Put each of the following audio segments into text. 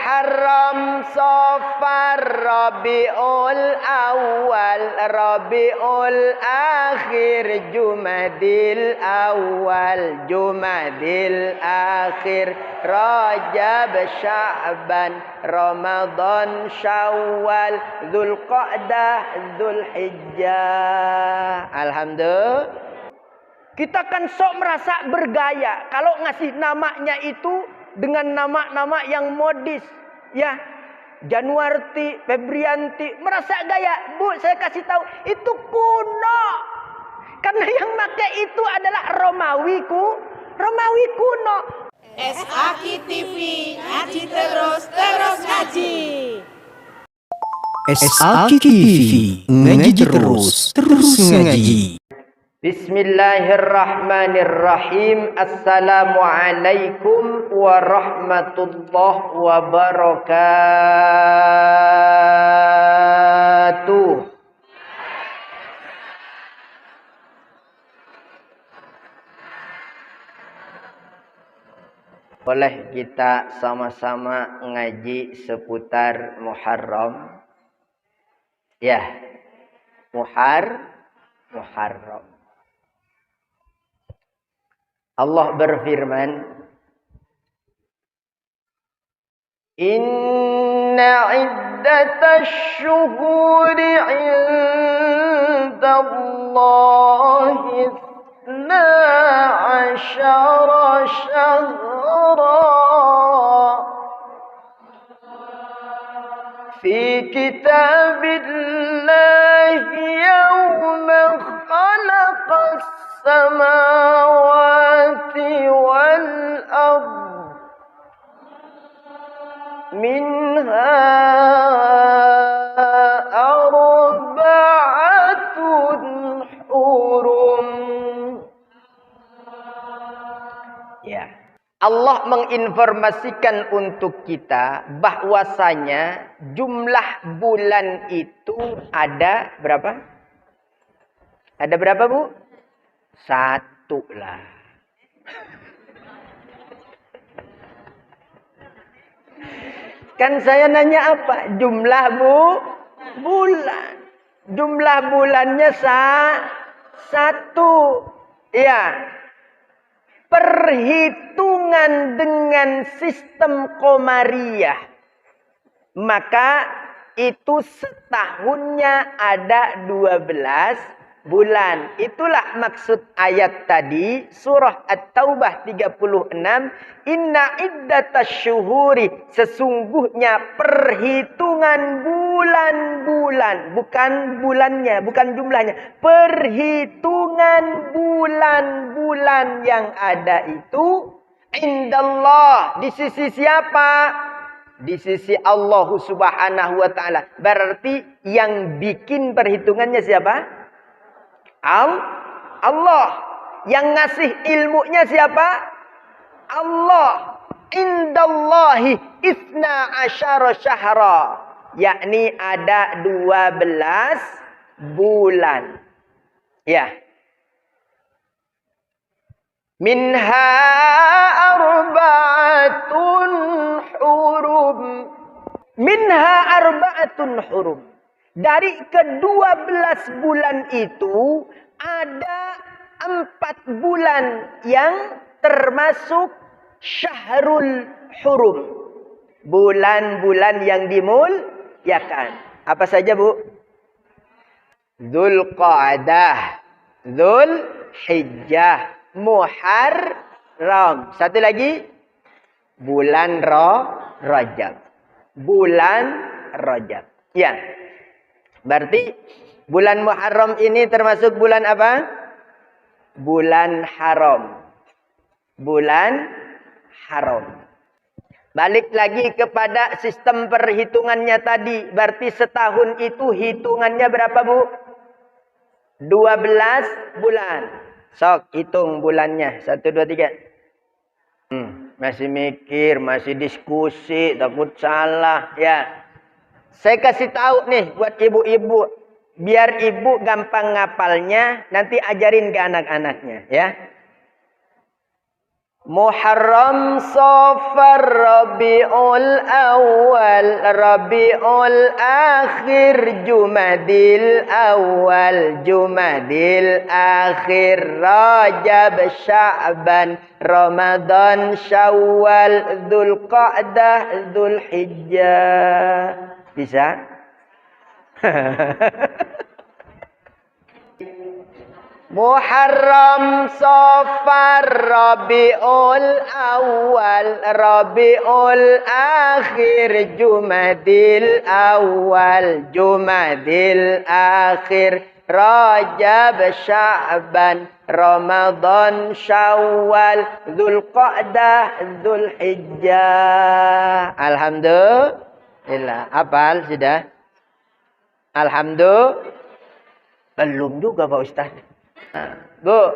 Muharram, Safar, Rabiul Awal, Rabiul Akhir, Jumadil Awal, Jumadil Akhir, Rajab, Sya'ban, Ramadan, Syawal, Dzulqa'dah, Dzulhijjah. Alhamdulillah. Kita kan sok merasa bergaya kalau ngasih namanya itu dengan nama-nama yang modis, ya. Januarti, Febrianti, merasa gaya. Bu, saya kasih tahu, itu kuno. Karena yang pakai itu adalah Romawi kuno. SAKI TV, ngaji terus ngaji. SAKI TV, ngaji terus ngaji. Bismillahirrahmanirrahim. Assalamualaikum warahmatullahi wabarakatuh. Boleh kita sama-sama ngaji seputar Muharram? Ya, Muharram. Allah berfirman, Inna iddatash syuhuri indallahi 12 syahra fi kitabillahi yawma khalaqas samawati wal ardh minha arba'atun hurum. Ya, Allah menginformasikan untuk kita bahwasanya jumlah bulan itu ada berapa? Ada berapa, Bu? 1 lah. Kan saya nanya apa? Jumlah bulan. Jumlah bulannya 1. Ya. Perhitungan dengan sistem Qamariyah. Maka itu setahunnya ada 12 bulan. Itulah maksud ayat tadi, surah At-Taubah 36. Inna iddatash syuhuri, sesungguhnya perhitungan bulan-bulan, bukan bulannya, bukan jumlahnya. Perhitungan bulan-bulan yang ada itu indallah, di sisi siapa? Di sisi Allah Subhanahu wa taala. Berarti yang bikin perhitungannya siapa? Allah. Yang ngasih ilmunya siapa? Allah. Indallahi 12 syahra. Yakni ada 12 bulan. Ya. Minha arba'atun hurum. Minha arba'atun hurum. Dari ke-12 bulan itu ada 4 bulan yang termasuk syahrul hurum. Bulan-bulan yang dimuliakan. Apa saja, Bu? Dzulqa'dah, Dzulhijjah, Muharram. Satu lagi, bulan Rajab. Bulan Rajab. Ya. Berarti bulan Muharram ini termasuk bulan apa? Bulan haram. Bulan haram. Balik lagi kepada sistem perhitungannya tadi. Berarti setahun itu hitungannya berapa, Bu? 12 bulan. Sok hitung bulannya. 1, 2, 3. Masih mikir, masih diskusi, takut salah. Ya. Saya kasih tahu nih buat ibu-ibu. Biar ibu gampang ngapalnya. Nanti ajarin ke anak-anaknya. Ya. Muharram, Safar, Rabiul Awal, Rabiul Akhir, Jumadil Awal, Jumadil Akhir, Rajab, Sya'ban, Ramadan, Syawal, Dzulqa'dah, Dzulhijjah. Bisa? Muharram, Safar, Rabiul Awal, Rabiul Akhir, Jumadil Awal, Jumadil Akhir, Rajab, Sya'ban, Ramadan, Syawal, Dzulqa'dah, Dzulhijjah. Alhamdulillah. Hafal sudah? Alhamdulillah. Belum juga Pak Ustaz. Bu,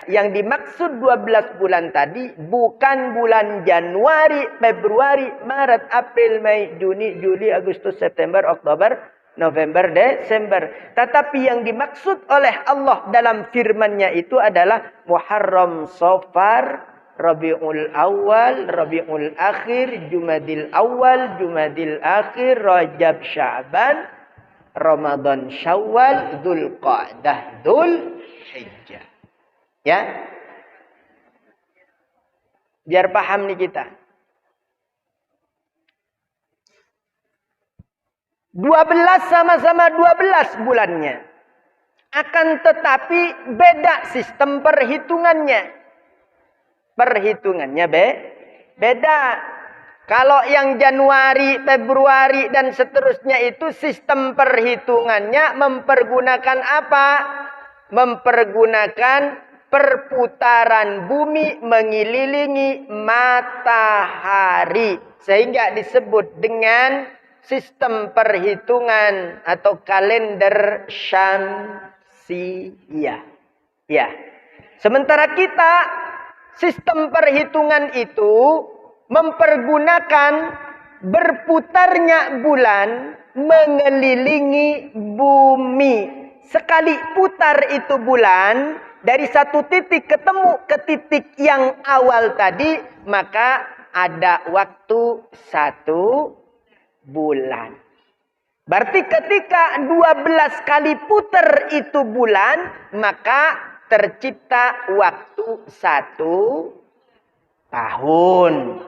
yang dimaksud 12 bulan tadi bukan bulan Januari, Februari, Maret, April, Mei, Juni, Juli, Agustus, September, Oktober, November, Desember. Tetapi yang dimaksud oleh Allah dalam firman-Nya itu adalah Muharram, Safar, Rabiul Awal, Rabiul Akhir, Jumadil Awal, Jumadil Akhir, Rajab, Sya'ban, Ramadan, Syawal, Dzulqa'dah, Dzulhijjah. Ya. Biar paham nih kita. 12 sama-sama 12 bulannya. Akan tetapi beda sistem perhitungannya. Perhitungannya beda. Kalau yang Januari, Februari, dan seterusnya itu sistem perhitungannya mempergunakan apa? Mempergunakan perputaran bumi mengelilingi matahari. Sehingga disebut dengan sistem perhitungan atau kalender Syamsiyah. Ya. Sementara kita, sistem perhitungan itu mempergunakan berputarnya bulan mengelilingi bumi. Sekali putar itu bulan, dari satu titik ketemu ke titik yang awal tadi, maka ada waktu 1 bulan. Berarti ketika 12 kali putar itu bulan, maka tercipta waktu 1 tahun.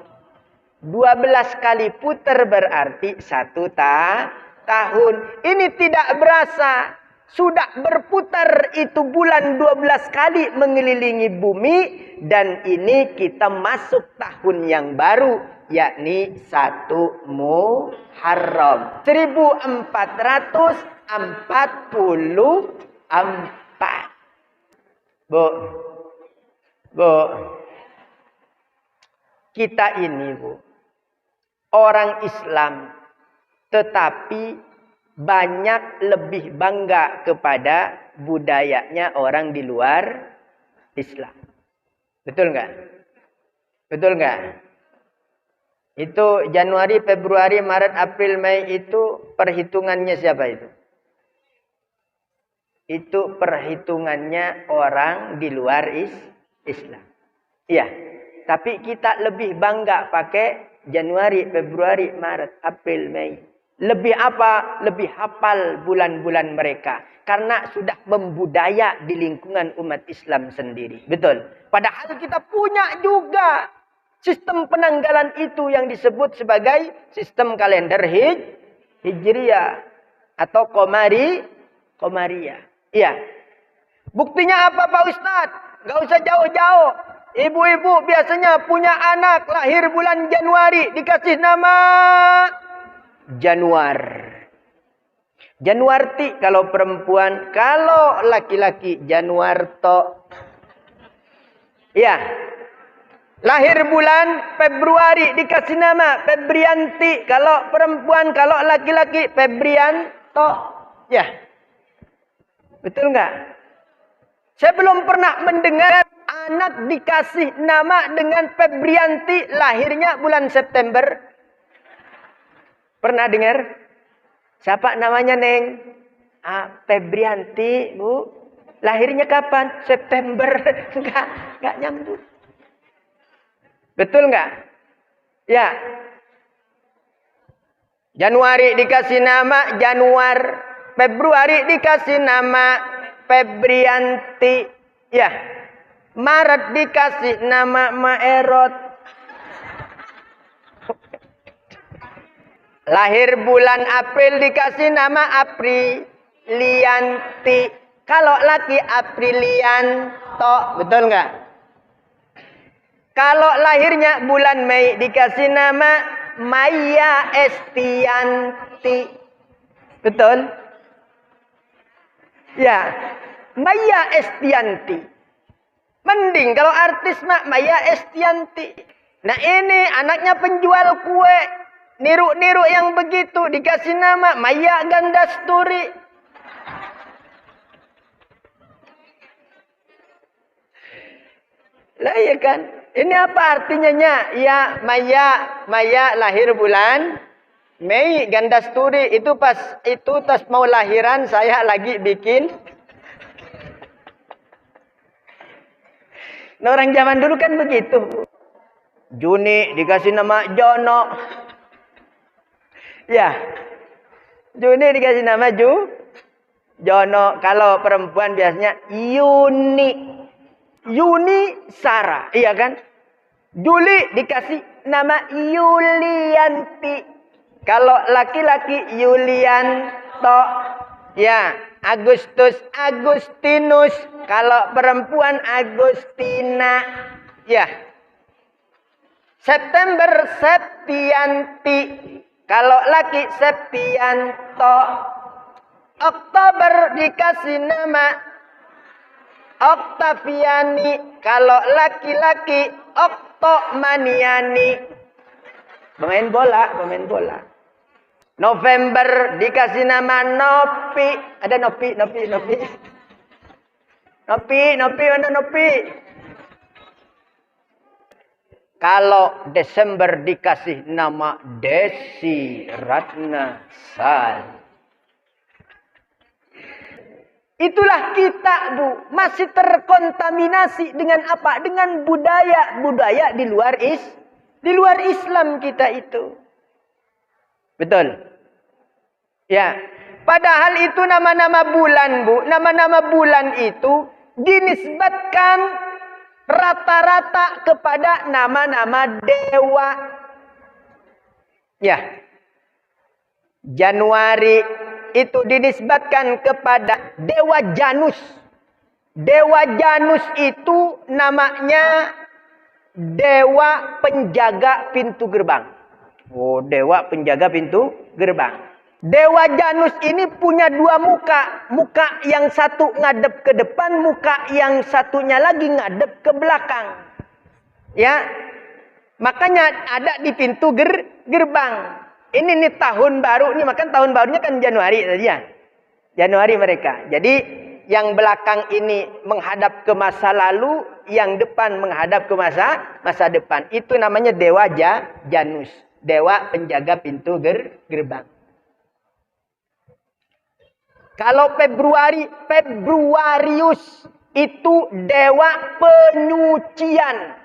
12 kali putar berarti 1 tahun. Ini tidak berasa. Sudah berputar itu bulan 12 kali mengelilingi bumi. Dan ini kita masuk tahun yang baru. Yakni 1 Muharram 1444. Bu. Kita ini, Bu, orang Islam, tetapi banyak lebih bangga kepada budayanya orang di luar Islam. Betul nggak? Betul nggak? Itu Januari, Februari, Maret, April, Mei itu perhitungannya siapa itu? Itu perhitungannya orang di luar Islam. Iya. Tapi kita lebih bangga pakai Januari, Februari, Maret, April, Mei. Lebih apa? Lebih hafal bulan-bulan mereka. Karena sudah membudaya di lingkungan umat Islam sendiri. Betul. Padahal kita punya juga sistem penanggalan itu yang disebut sebagai sistem kalender Hijriyah. Atau Qamariyah. Iya. Buktinya apa Pak Ustadz? Gak usah jauh-jauh. Ibu-ibu biasanya punya anak lahir bulan Januari. Dikasih nama Januar. Januarti kalau perempuan. Kalau laki-laki Januarto. Ya. Lahir bulan Februari. Dikasih nama Febrianti. Kalau perempuan. Kalau laki-laki Febrianto. Ya. Betul nggak? Saya belum pernah mendengar anak dikasih nama dengan Febrianti, lahirnya bulan September. Pernah dengar? Siapa namanya, Neng? Febrianti, Bu. Lahirnya kapan? September. Enggak nyambung. Betul enggak? Ya. Januari dikasih nama Januar. Februari dikasih nama Febrianti. Ya. Maret dikasih nama Maerot. Lahir bulan April dikasih nama Aprilianti. Kalau laki Aprilianto, betul nggak? Kalau lahirnya bulan Mei dikasih nama Maya Estianti. Betul? Ya, Maya Estianti. Mending kalau artis mak Maya Estianti. Nah ini anaknya penjual kue. Niru-niru yang begitu dikasih nama Maya Gandasturi. Lah ya kan? Ini apa artinya nya? Ya Maya lahir bulan Mei, Gandasturi itu pas mau lahiran saya lagi bikin. Nah, orang zaman dulu kan begitu. Juni dikasih nama Jono. Ya. Juni dikasih nama Jono. Kalau perempuan biasanya Yuni. Yuni Sara, iya kan? Juli dikasih nama Yulianti. Kalau laki-laki Yulianto. Ya, Agustus Agustinus. Kalau perempuan Agustina. Ya. September Septianti. Kalau laki Septianto. Oktober dikasih nama Oktaviani. Kalau laki-laki Oktomaniani. Pemain bola. November dikasih nama Nopi. Ada Nopi. Nopi, mana Nopi? Kalau Desember dikasih nama Desi Ratna Sari. Itulah kita, Bu. Masih terkontaminasi dengan apa? Dengan budaya di luar Islam kita itu. Betul? Ya. Padahal itu nama-nama bulan, Bu. Nama-nama bulan itu dinisbatkan rata-rata kepada nama-nama dewa. Ya. Januari itu dinisbatkan kepada Dewa Janus. Dewa Janus itu namanya Dewa Penjaga Pintu Gerbang. Oh, Dewa Penjaga Pintu Gerbang. Dewa Janus ini punya dua muka. Muka yang satu ngadep ke depan, muka yang satunya lagi ngadep ke belakang. Ya. Makanya ada di pintu gerbang. Ini nih tahun baru, nih makan tahun barunya kan Januari tadi ya. Januari mereka. Jadi yang belakang ini menghadap ke masa lalu, yang depan menghadap ke masa depan. Itu namanya Dewa Janus. Dewa penjaga pintu gerbang. Kalau Februarius itu dewa penyucian.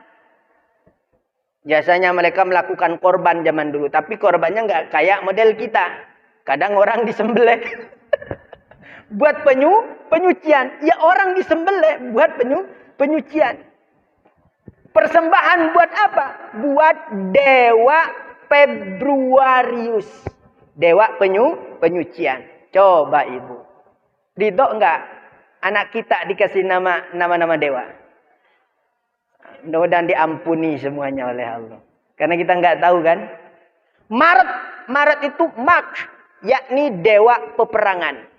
Biasanya mereka melakukan korban zaman dulu. Tapi korbannya nggak kayak model kita. Kadang orang disembelih. Buat penyucian. Ya orang disembelih buat penyucian. Persembahan buat apa? Buat Dewa Februarius. Dewa penyucian. Coba Ibu. Ridho nggak anak kita dikasih nama-nama dewa? Mudah-mudahan diampuni semuanya oleh Allah. Karena kita nggak tahu kan. Maret itu Mars, yakni dewa peperangan.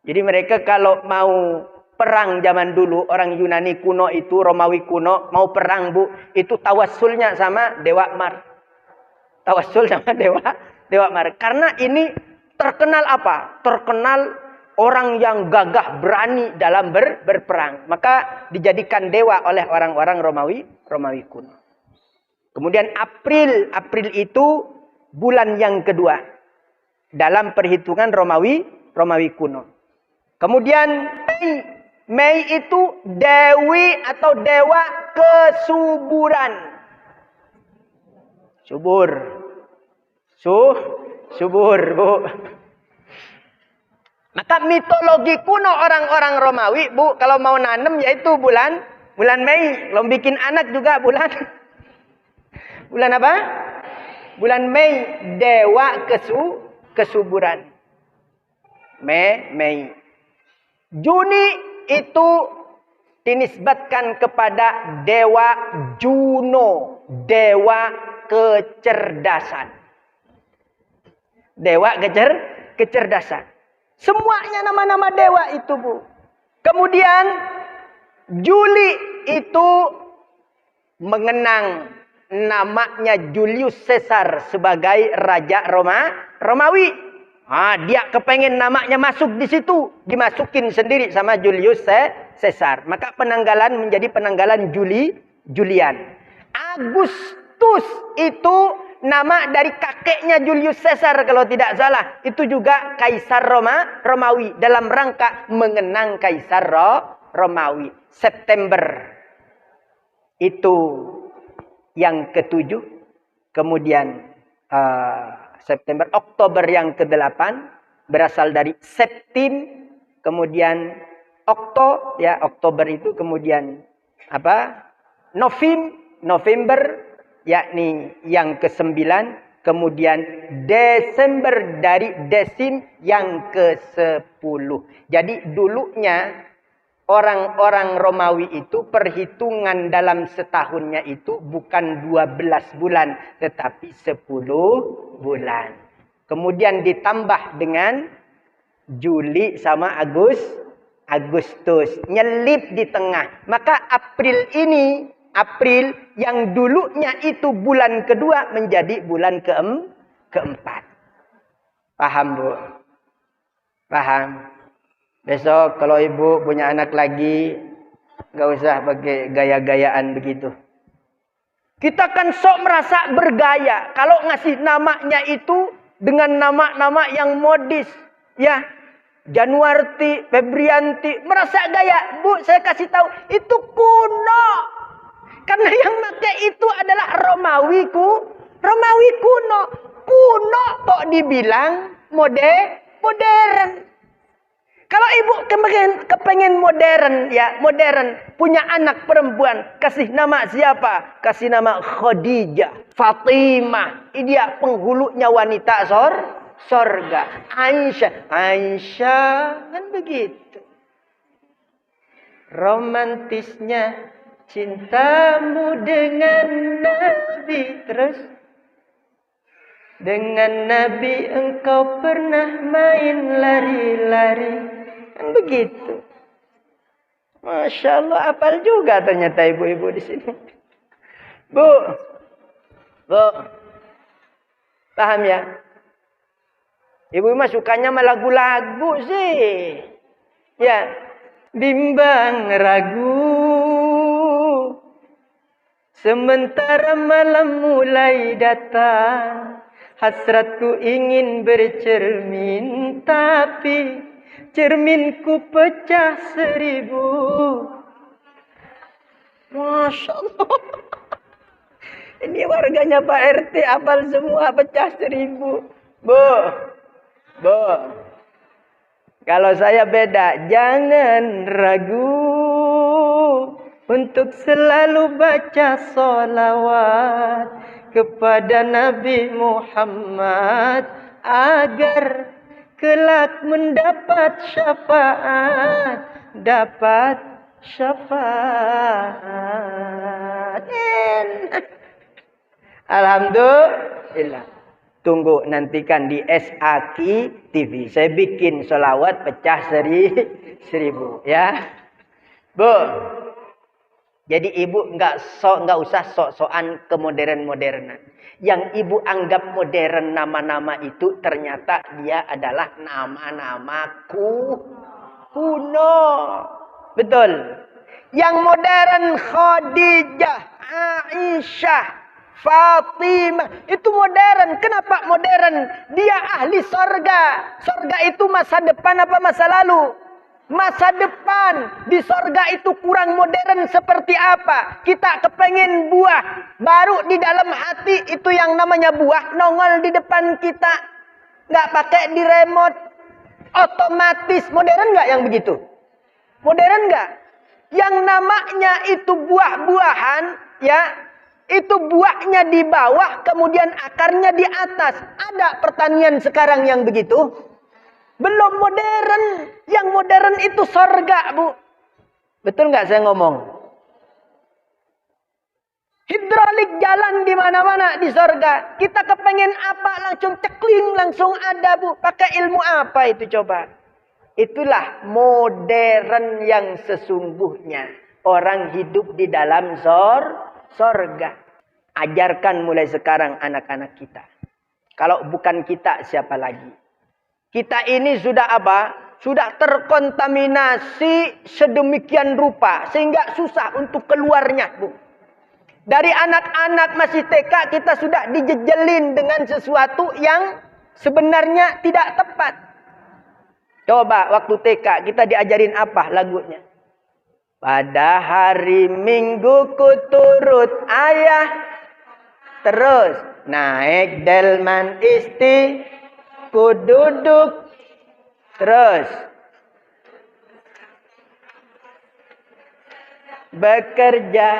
Jadi mereka kalau mau perang zaman dulu, orang Yunani kuno itu, Romawi kuno, mau perang Bu, itu tawassulnya sama dewa Mars. Tawassul sama dewa Mars. Karena ini terkenal apa? Terkenal orang yang gagah berani dalam berperang. Maka dijadikan dewa oleh orang-orang Romawi kuno. Kemudian April itu bulan yang kedua. Dalam perhitungan Romawi kuno. Kemudian Mei itu dewi atau dewa kesuburan. Subur. Subur, Bu. Maka mitologi kuno orang-orang Romawi, Bu, kalau mau nanem yaitu bulan Mei. Kalau bikin anak juga bulan apa? Bulan Mei, dewa kesuburan. Mei. Juni itu dinisbatkan kepada dewa Juno, dewa kecerdasan. Dewa kecerdasan. Semuanya nama-nama dewa itu, Bu. Kemudian Juli itu mengenang namanya Julius Caesar sebagai raja Romawi. Dia kepengen namanya masuk di situ, dimasukin sendiri sama Julius Caesar. Maka penanggalan menjadi penanggalan Julian. Agustus itu nama dari kakeknya Julius Caesar kalau tidak salah. Itu juga kaisar Romawi dalam rangka mengenang kaisar Romawi. September itu yang ketujuh. Kemudian September, Oktober yang ke-8 berasal dari Septim, kemudian Oktober itu kemudian November yakni yang ke-9, kemudian Desember dari Desim yang ke-10. Jadi dulunya orang-orang Romawi itu perhitungan dalam setahunnya itu bukan 12 bulan, tetapi 10 bulan. Kemudian ditambah dengan Juli sama Agustus. Nyelip di tengah. Maka April yang dulunya itu bulan kedua menjadi bulan keempat. Paham, Bu? Paham? Besok kalau ibu punya anak lagi, nggak usah pakai gaya-gayaan begitu. Kita kan sok merasa bergaya kalau ngasih namanya itu dengan nama-nama yang modis, ya. Januarti, Febrianti, merasa gaya. Bu, saya kasih tahu itu kuno. Karena yang pakai itu adalah Romawi kuno. Kuno kok dibilang modern. Kalau ibu kepengen modern, punya anak perempuan, kasih nama siapa? Kasih nama Khadijah, Fatimah. Ini dia penghulunya wanita sorga. Aisyah, kan begitu. Romantisnya cintamu dengan Nabi, terus dengan Nabi engkau pernah main lari-lari. Kan begitu. Masya Allah, hafal juga ternyata ibu-ibu di sini. Bu. Paham ya? Ibu mah sukanya mah lagu-lagu sih. Ya. Bimbang ragu. Sementara malam mulai datang. Hasratku ingin bercermin, tapi cerminku pecah 1000. Masya Allah. Ini warganya Pak RT hafal semua pecah 1000. Bu. Kalau saya beda, jangan ragu untuk selalu baca sholawat kepada Nabi Muhammad agar kelak mendapat syafaat, Alhamdulillah. Tunggu nantikan di SAKI TV. Saya bikin sholawat pecah 1000 ya. Bu. Jadi ibu nggak usah sok-sokan kemodern-modernan. Yang ibu anggap modern nama-nama itu ternyata dia adalah nama-nama kuno. Betul. Yang modern Khadijah, Aisyah, Fatimah itu modern. Kenapa modern? Dia ahli sorga. Sorga itu masa depan apa masa lalu? Masa depan di sorga itu kurang modern seperti apa? Kita kepengen buah. Baru di dalam hati itu yang namanya buah nongol di depan kita. Nggak pakai di remote. Otomatis. Modern nggak yang begitu? Modern nggak? Yang namanya itu buah-buahan, ya, itu buahnya di bawah, kemudian akarnya di atas. Ada pertanian sekarang yang begitu? Belum modern. Yang modern itu sorga, Bu. Betul nggak saya ngomong? Hidrolik jalan di mana-mana di sorga. Kita kepengen apa langsung cekling, langsung ada, Bu. Pakai ilmu apa itu coba? Itulah modern yang sesungguhnya. Orang hidup di dalam sorga. Ajarkan mulai sekarang anak-anak kita. Kalau bukan kita, siapa lagi? Kita ini sudah apa? Sudah terkontaminasi sedemikian rupa. Sehingga susah untuk keluarnya, Bu. Dari anak-anak masih TK, kita sudah dijejelin dengan sesuatu yang sebenarnya tidak tepat. Coba waktu TK kita diajarin apa lagunya? Pada hari Minggu ku turut ayah terus naik delman isti ku duduk terus bekerja.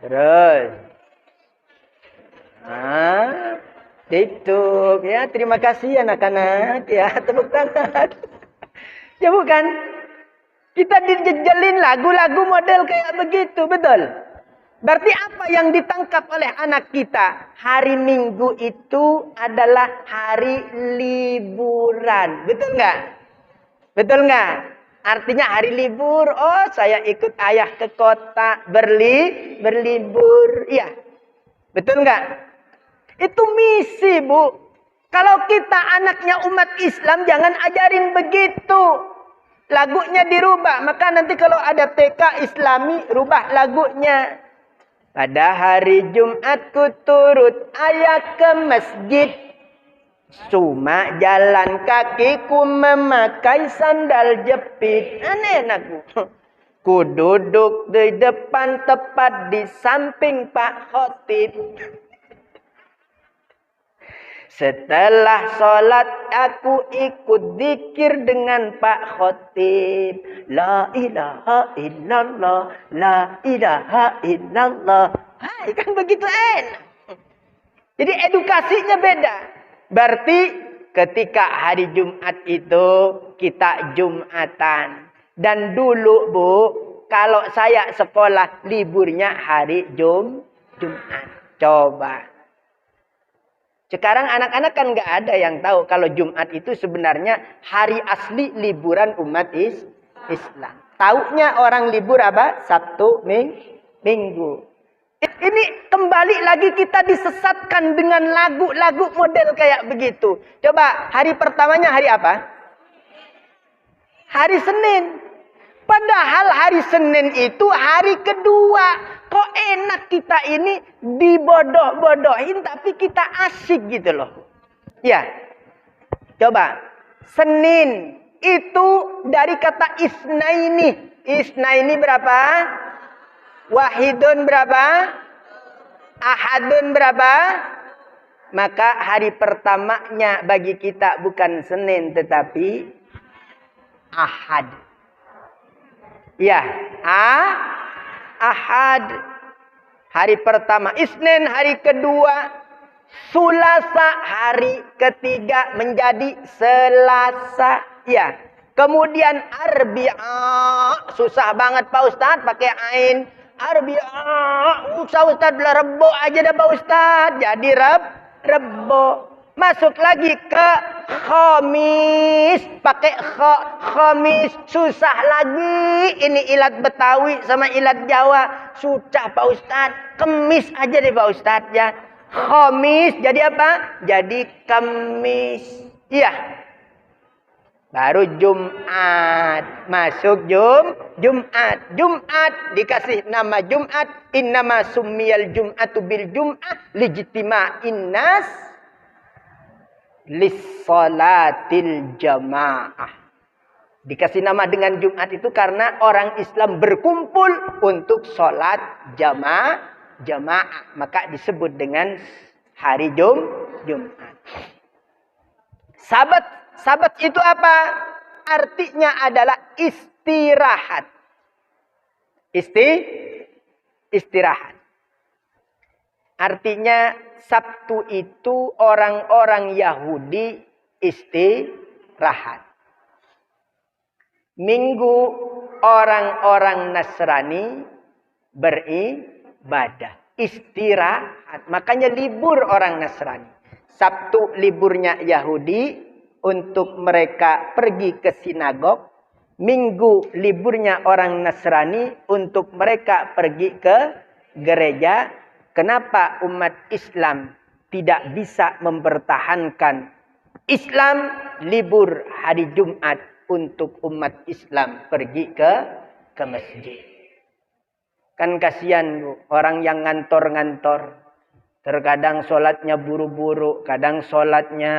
Terus itu ya, terima kasih anak-anak ya, tepuk tangan. Ya bukan? Kita dijejelin lagu-lagu model kayak begitu, betul? Berarti apa yang ditangkap oleh anak kita? Hari Minggu itu adalah hari liburan, betul nggak? Betul nggak? Artinya hari libur. Oh, saya ikut ayah ke kota berlibur. Iya, betul nggak? Itu misi, Bu. Kalau kita anaknya umat Islam, jangan ajarin begitu. Lagunya dirubah. Maka nanti kalau ada TK Islami, rubah lagunya. Pada hari Jumat ku turut ayah ke masjid. Cuma jalan kakiku memakai sandal jepit. Aneh anakku. Ku duduk di depan tepat di samping Pak Khotib. Setelah sholat aku ikut zikir dengan Pak Khotib. La ilaha illallah, la ilaha illallah. Hai, kan begitu enak. Jadi edukasinya beda. Berarti ketika hari Jumat itu kita Jumatan. Dan dulu, Bu, kalau saya sekolah liburnya hari Jumat. Coba. Sekarang anak-anak kan nggak ada yang tahu kalau Jumat itu sebenarnya hari asli liburan umat Islam. Taunya orang libur apa? Sabtu, Minggu. Ini kembali lagi kita disesatkan dengan lagu-lagu model kayak begitu. Coba hari pertamanya hari apa? Hari Senin. Padahal hari Senin itu hari kedua. Kok enak kita ini dibodoh-bodohin tapi kita asik gitu loh. Ya. Coba. Senin itu dari kata isnaini. Isnaini berapa? Wahidun berapa? Ahadun berapa? Maka hari pertamanya bagi kita bukan Senin tetapi Ahad. Ya, Ahad. Hari pertama. Isnin hari kedua. Sulasa hari ketiga menjadi Selasa. Ya. Kemudian Arbi'a. Susah banget Pak Ustadz pakai ain. Arbi'a. Susah Ustadz lah, Rebo aja dah Pak Ustadz. Jadi Rebo. Masuk lagi ke Khamis. Pakai Khamis. Susah lagi. Ini ilat Betawi sama ilat Jawa. Susah Pak Ustadz. Kemis aja deh Pak Ustadz ya. Khamis jadi apa? Jadi Kamis. Iya. Baru Jumat. Masuk Jumat. Jumat dikasih nama Jumat. Innama summiyal Jum'atu bil Jum'ah lijtima'in nas Lissalatil jamaah. Dikasih nama dengan Jumat itu karena orang Islam berkumpul untuk sholat jamaah. Maka disebut dengan hari Jumat. Sabat itu apa? Artinya adalah istirahat. Istirahat. Artinya Sabtu itu orang-orang Yahudi istirahat. Minggu orang-orang Nasrani beribadah. Istirahat. Makanya libur orang Nasrani. Sabtu liburnya Yahudi untuk mereka pergi ke sinagog. Minggu liburnya orang Nasrani untuk mereka pergi ke gereja. Kenapa umat Islam tidak bisa mempertahankan Islam libur hari Jumat untuk umat Islam pergi ke masjid? Kan kasihan Bu, orang yang ngantor-ngantor. Terkadang sholatnya buru-buru, kadang sholatnya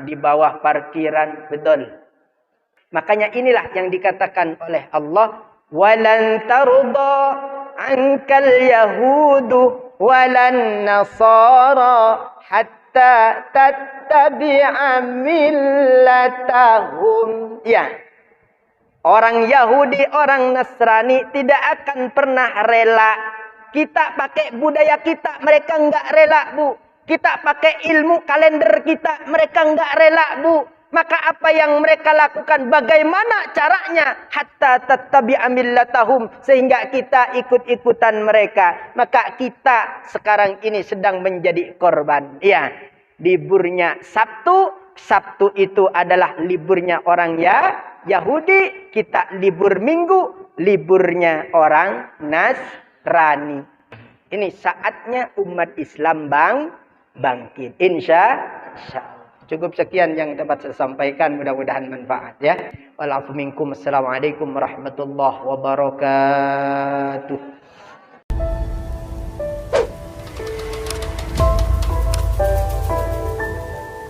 di bawah parkiran, betul. Makanya inilah yang dikatakan oleh Allah, walan tarda ankal yahudu walan nasara hatta tattabi'a millatahum. Ya. Orang Yahudi, orang Nasrani tidak akan pernah rela. Kita pakai budaya kita, mereka enggak rela, Bu. Kita pakai ilmu kalender kita, mereka enggak rela, Bu. Maka apa yang mereka lakukan? Bagaimana caranya? Hatta tattabi'a millatahum. Sehingga kita ikut-ikutan mereka. Maka kita sekarang ini sedang menjadi korban. Ya, liburnya Sabtu. Sabtu itu adalah liburnya orang Yahudi. Kita libur Minggu. Liburnya orang Nasrani. Ini saatnya umat Islam bangkit. Insya Allah. Cukup sekian yang dapat saya sampaikan. Mudah-mudahan manfaat ya. Walafu minkum. Assalamualaikum warahmatullahi wabarakatuh.